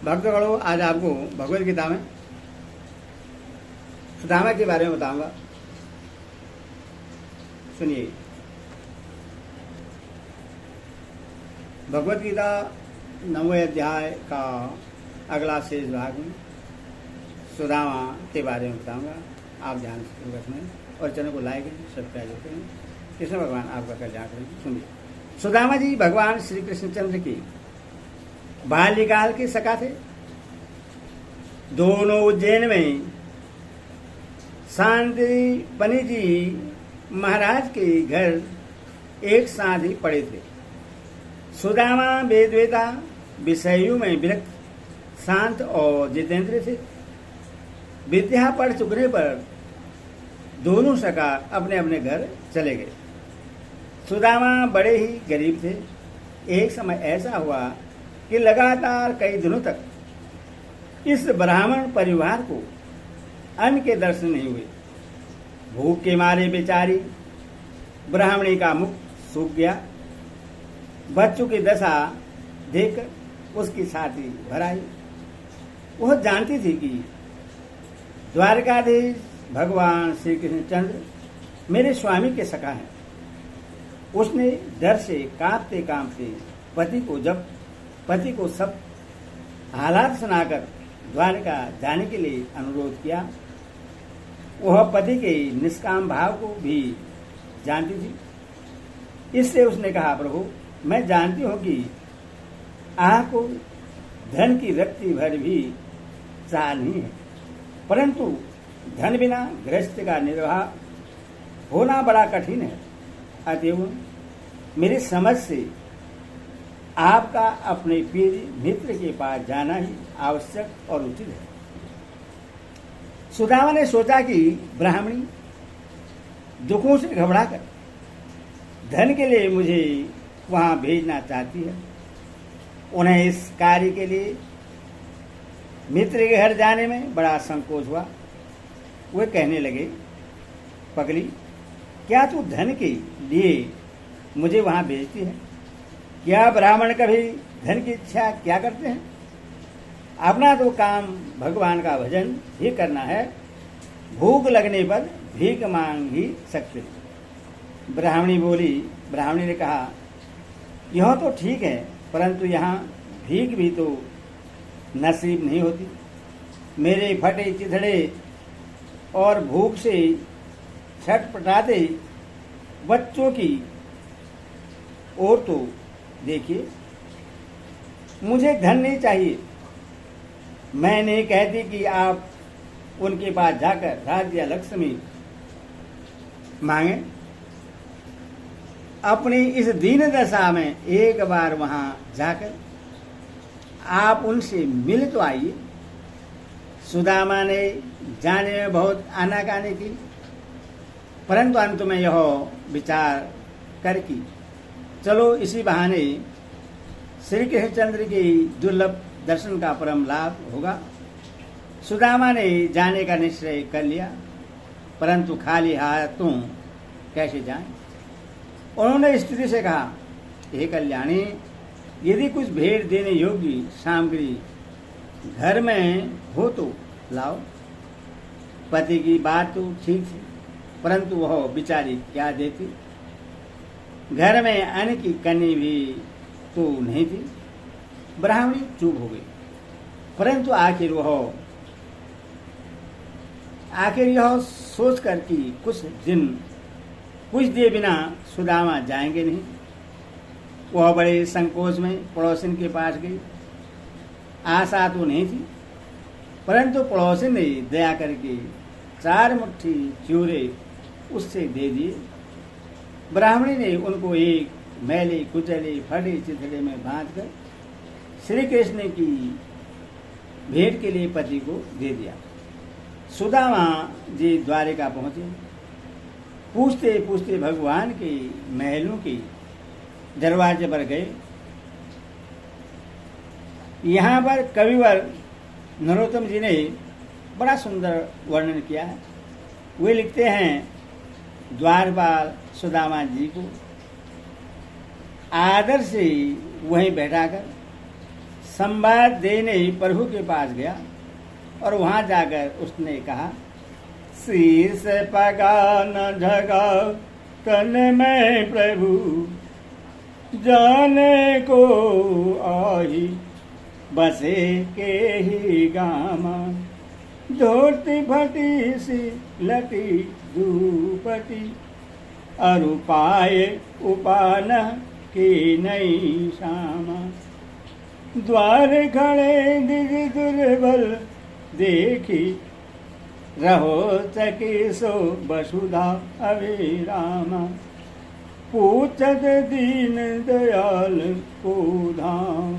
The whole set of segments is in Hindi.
भक्तगणों, आज आपको भगवद गीता में सुदामा के बारे में बताऊंगा। सुनिए। भगवद गीता 9वें अध्याय का अगला शेष भाग में सुदामा के बारे में बताऊंगा। आप ध्यान से रखें और चैनल को लाइक सब्सक्राइब करें। कृष्ण भगवान आपका कल्याण करें। सुनिए। सुदामा जी भगवान श्री कृष्णचंद्र की बाल्यकाल के सखा थे। दोनों उज्जैन में शांतिपनि जी महाराज के घर एक साथ ही पड़े थे। सुदामा वेदवेता विषयों में विरक्त, शांत और जितेंद्र थे। विद्या पढ़ चुकने पर दोनों सखा अपने अपने घर चले गए। सुदामा बड़े ही गरीब थे। एक समय ऐसा हुआ कि लगातार कई दिनों तक इस ब्राह्मण परिवार को अन्न के दर्शन नहीं हुए। भूख के मारे बेचारी ब्राह्मणी का मुख सूख गया। बच्चों की दशा देखकर उसकी छाती भर आई। वह जानती थी कि द्वारकाधीश भगवान श्री कृष्णचंद्र मेरे स्वामी के सखा हैं। उसने डर से कांपते कांपते पति को सब हालात सुनाकर द्वारका जाने के लिए अनुरोध किया। वह पति के निष्काम भाव को भी जानती थी। इससे उसने कहा, प्रभु, मैं जानती हूं कि आपको धन की रत्ती भर भी चाह नहीं है, परंतु धन बिना गृहस्थ का निर्वाह होना बड़ा कठिन है। अतएव मेरी समझ से आपका अपने प्रिय मित्र के पास जाना ही आवश्यक और उचित है। सुदामा ने सोचा कि ब्राह्मणी दुखों से घबराकर धन के लिए मुझे वहां भेजना चाहती है। उन्हें इस कार्य के लिए मित्र के घर जाने में बड़ा संकोच हुआ। वे कहने लगे, पगली, क्या तू धन के लिए मुझे वहां भेजती है? क्या ब्राह्मण कभी धन की इच्छा क्या करते हैं? अपना तो काम भगवान का भजन ही करना है। भूख लगने पर भीख मांग ही सकते हैं। ब्राह्मणी ने कहा, यह तो ठीक है, परंतु यहाँ भीख भी तो नसीब नहीं होती। मेरे फटे चिथड़े और भूख से छटपटाते बच्चों की ओर तो देखिए। मुझे धन नहीं चाहिए। मैं नहीं कहती कि आप उनके पास जाकर राज्य या लक्ष्मी मांगे। अपनी इस दीन दशा में एक बार वहां जाकर आप उनसे मिल तो आइए। सुदामा ने जाने में बहुत आनाकानी की, परंतु अंत में यह विचार कर कि चलो इसी बहाने श्री कृष्णचंद्र के दुर्लभ दर्शन का परम लाभ होगा। सुदामा ने जाने का निश्चय कर लिया, परंतु खाली हाथों कैसे जाएं? उन्होंने स्त्री से कहा, हे कल्याणी, यदि कुछ भेंट देने योग्य सामग्री घर में हो तो लाओ। पति की बात तो ठीक थी, परंतु वह बिचारी क्या देती? घर में अन्न की कनी भी तो नहीं थी। ब्राह्मणी चुप हो गई, परंतु आखिर यह सोचकर कि कुछ दिए बिना सुदामा जाएंगे नहीं, वह बड़े संकोच में पड़ोसिन के पास गई। आशा तो नहीं थी, परंतु पड़ोसिन ने दया करके 4 मुट्ठी चूरे उससे दे दिए। ब्राह्मणी ने उनको एक मैले कुचले फटे चिथड़े में बांधकर श्री कृष्ण की भेंट के लिए पति को दे दिया। सुदामा जी द्वारिका पहुंचे। पूछते पूछते भगवान के महलों के दरवाजे पर गए। यहाँ पर कविवर नरोत्तम जी ने बड़ा सुंदर वर्णन किया है। वे लिखते हैं, द्वारपाल सुदामा जी को आदर से वहीं बैठाकर संवाद देने प्रभु के पास गया और वहां जाकर उसने कहा, शीर्ष पगा न झगा तन में प्रभु, जाने को आई बसे के ही गामा, धोती फटी सी लटी दूपटी, अरु पाए उपान की नई श्यामा, द्वार खड़े दिज दुर्बल देखी, रहो चकी सो वसुधा अभिरामा, पूछत दीन दयाल को धाम,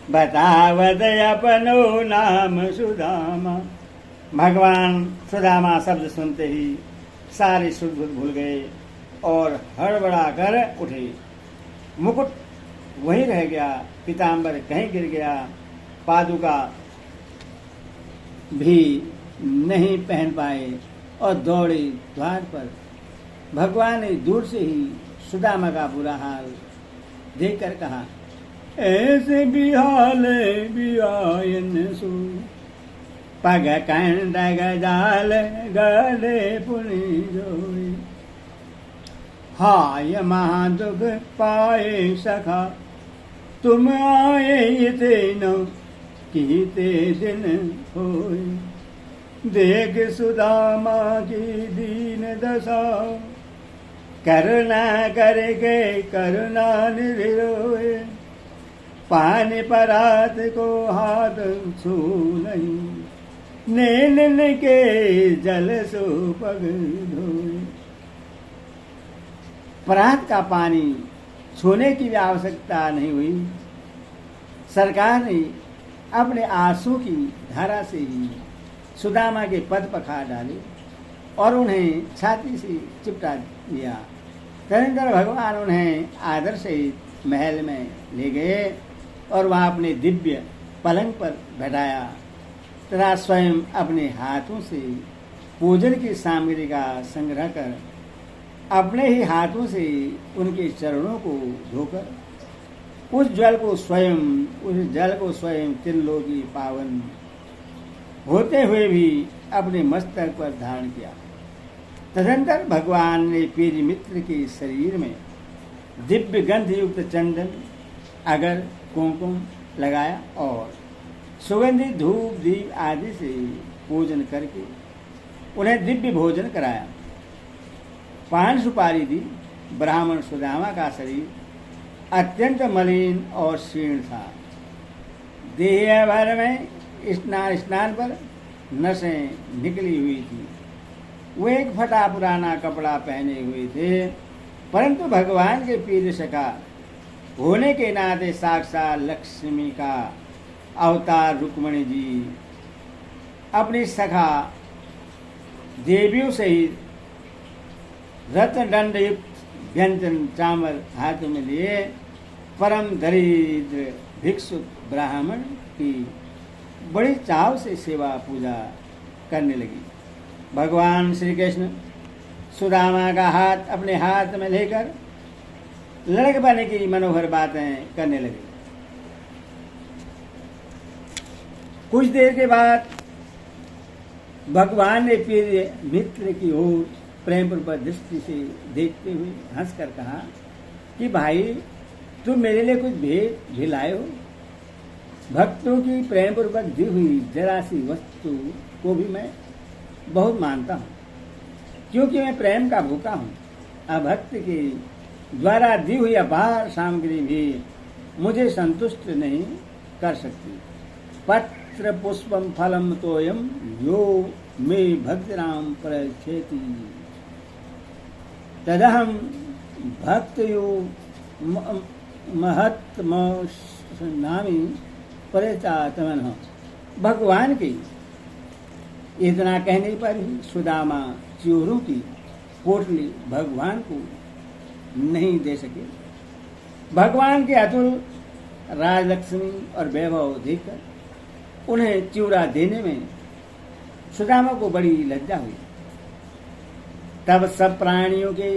बतावत अपनो नाम सुदामा। भगवान सुदामा शब्द सुनते ही सारे शुद्ध भूल गए और हड़बड़ा कर उठे। मुकुट वहीं रह गया, पीताम्बर कहीं गिर गया, पादुका भी नहीं पहन पाए और दौड़े द्वार पर। भगवान ने दूर से ही सुदामा का बुरा हाल देखकर कहा, ऐसे बिहाल बियायन सु, पग कंड गजाल गले पुनि जोई, हाय महादुख पाए सखा, तुम आए थे न कीते दिन होई, देख सुदामा की दीन दशा, करुणा करके करुणा निधि रोए, पानी परात को हाथ छू नहीं, नैन के जल सो पग धोए। परात का पानी छूने की भी आवश्यकता नहीं हुई। सरकार ने अपने आंसू की धारा से ही सुदामा के पद पखार डाले और उन्हें छाती से चिपटा दिया। तदनंतर भगवान उन्हें आदर से महल में ले गए और वहां अपने दिव्य पलंग पर बैठाया तथा स्वयं अपने हाथों से पूजन की सामग्री का संग्रह कर अपने ही हाथों से उनके चरणों को धोकर उस जल को स्वयं त्रिलोकी पावन होते हुए भी अपने मस्तक पर धारण किया। तदनंतर भगवान ने पीर मित्र के शरीर में दिव्य गंध युक्त चंदन, अगर, कुमकुम लगाया और सुगंधित धूप दीप आदि से पूजन करके उन्हें दिव्य भोजन कराया। पान सुपारी दी। ब्राह्मण सुदामा का शरीर अत्यंत मलिन और क्षीण था। देह भर में स्नान पर नसें निकली हुई थी। वो एक फटा पुराना कपड़ा पहने हुए थे, परंतु भगवान के प्रिय सखा होने के नाते साक्षात लक्ष्मी का अवतार रुक्मणी जी अपनी सखा देवियों सहित रत्न दंड युक्त व्यंजन चावल हाथ में लिए परम दरिद्र भिक्षुक ब्राह्मण की बड़ी चाव से सेवा पूजा करने लगी। भगवान श्री कृष्ण सुदामा का हाथ अपने हाथ में लेकर लड़क बने की मनोहर बातें करने लगे। कुछ देर के बाद भगवान ने प्रिय मित्र की ओर प्रेम पूर्वक दृष्टि से देखते हुए हंसकर कहा कि भाई, तुम मेरे लिए कुछ भेंट भी लाए हो। भक्तों की प्रेम पूर्वक दी हुई जरा सी वस्तु को भी मैं बहुत मानता हूँ, क्योंकि मैं प्रेम का भूखा हूँ। अभक्त के द्वारा दी हुई अपार सामग्री भी मुझे संतुष्ट नहीं कर सकती। पत्र पुष्पम फलम तोयम यो मे भक्तिराम प्रच्छेति तदहम भक्तयो महत्म नामी परिचातमन। भगवान की इतना कहने पर ही सुदामा च्योरों की पोटली भगवान को नहीं दे सके। भगवान के अतुल राजलक्ष्मी और वैभव देखकर उन्हें चिवड़ा देने में सुदामा को बड़ी लज्जा हुई। तब सब प्राणियों के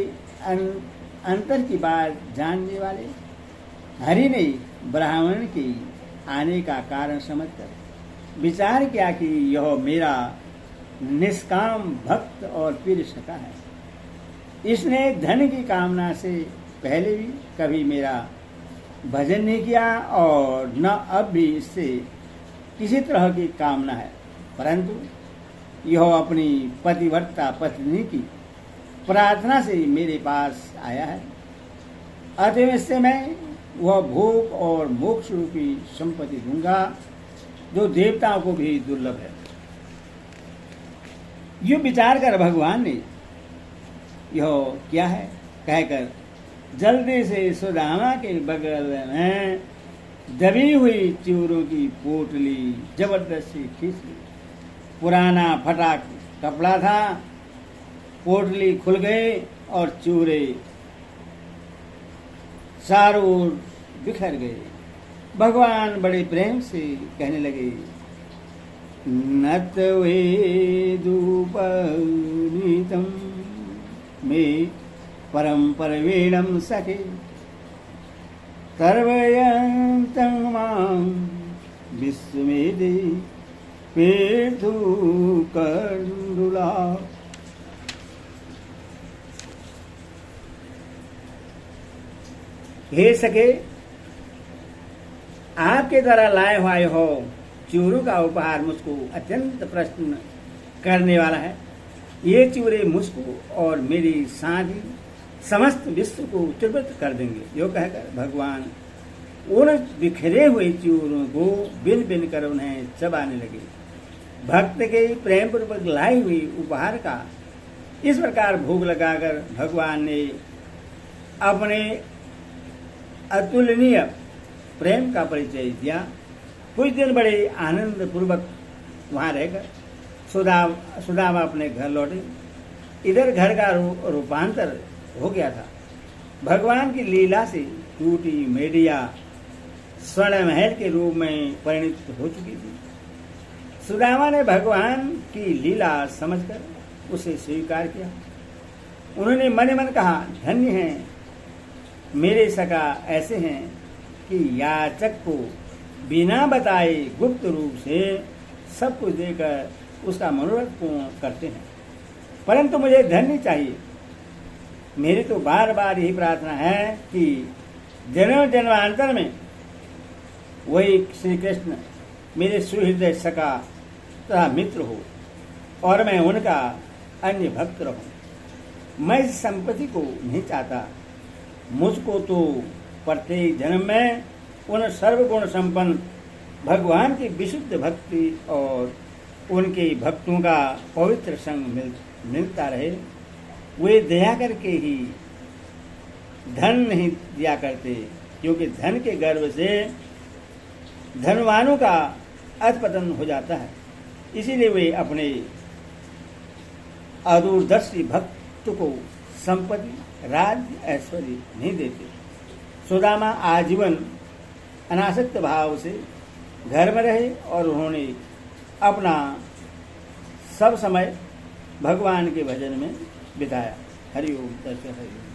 अंतर की बात जानने वाले हरि ने ब्राह्मण की आने का कारण समझकर विचार किया कि यह मेरा निष्काम भक्त और प्रिय सखा है। इसने धन की कामना से पहले भी कभी मेरा भजन नहीं किया और न अब भी इससे किसी तरह की कामना है, परंतु यह अपनी पतिव्रता पत्नी की प्रार्थना से मेरे पास आया है। अतः इससे मैं वह भोग और मोक्ष रूपी संपत्ति दूंगा जो देवताओं को भी दुर्लभ है। यो विचार कर भगवान ने यह क्या है कहकर जल्दी से सुदामा के बगल में दबी हुई चूरों की पोटली जबरदस्ती खींच ली। पुराना फटा कपड़ा था, पोटली खुल गई और चूरे चारों ओर बिखर गए। भगवान बड़े प्रेम से कहने लगे, नत वेदुपनीतम में परम परवीणम सखे सर्वयंतं मां विस्मेदे पेतु कंडुला। हे सके, आपके द्वारा लाए हुए हो चूरू का उपहार मुझको अत्यंत प्रसन्न करने वाला है। ये चूरे मुझको और मेरी साथ ही समस्त विश्व को त्रिवृत कर देंगे। यो कहकर भगवान उन बिखरे हुए चूरों को बिन बिन कर उन्हें चबाने लगे। भक्त के प्रेम पूर्वक लाई हुई उपहार का इस प्रकार भोग लगाकर भगवान ने अपने अतुलनीय प्रेम का परिचय दिया। कुछ दिन बड़े आनंद पूर्वक वहां रहकर सुदामा अपने घर लौटे। इधर घर का रूपांतर हो गया था। भगवान की लीला से टूटी मेडिया स्वर्ण महल के रूप में परिणित हो चुकी थी। सुदामा ने भगवान की लीला समझकर उसे स्वीकार किया। उन्होंने मन मन कहा, धन्य है मेरे सखा ऐसे हैं कि याचक को बिना बताए गुप्त रूप से सब कुछ देकर उसका मनोरथ पूर्ण करते हैं, परंतु मुझे धन्य चाहिए। मेरी तो बार बार यही प्रार्थना है कि जन्म जन्मांतर में वही श्री कृष्ण मेरे सुहृदय सखा तथा मित्र हो और मैं उनका अन्य भक्त रहूं। मैं इस संपत्ति को नहीं चाहता। मुझको तो प्रत्येक जन्म में उन सर्वगुण संपन्न भगवान की विशुद्ध भक्ति और उनके भक्तों का पवित्र संग मिलता रहे। वे दया करके ही धन नहीं दिया करते, क्योंकि धन के गर्व से धनवानों का अधपतन हो जाता है। इसीलिए वे अपने अदूरदर्शी भक्त को संपत्ति, राज्य, ऐश्वर्य नहीं देते। सुदामा आजीवन अनासक्त भाव से घर में रहे और उन्होंने अपना सब समय भगवान के भजन में बिताया। हरि ओम। हरि ओम।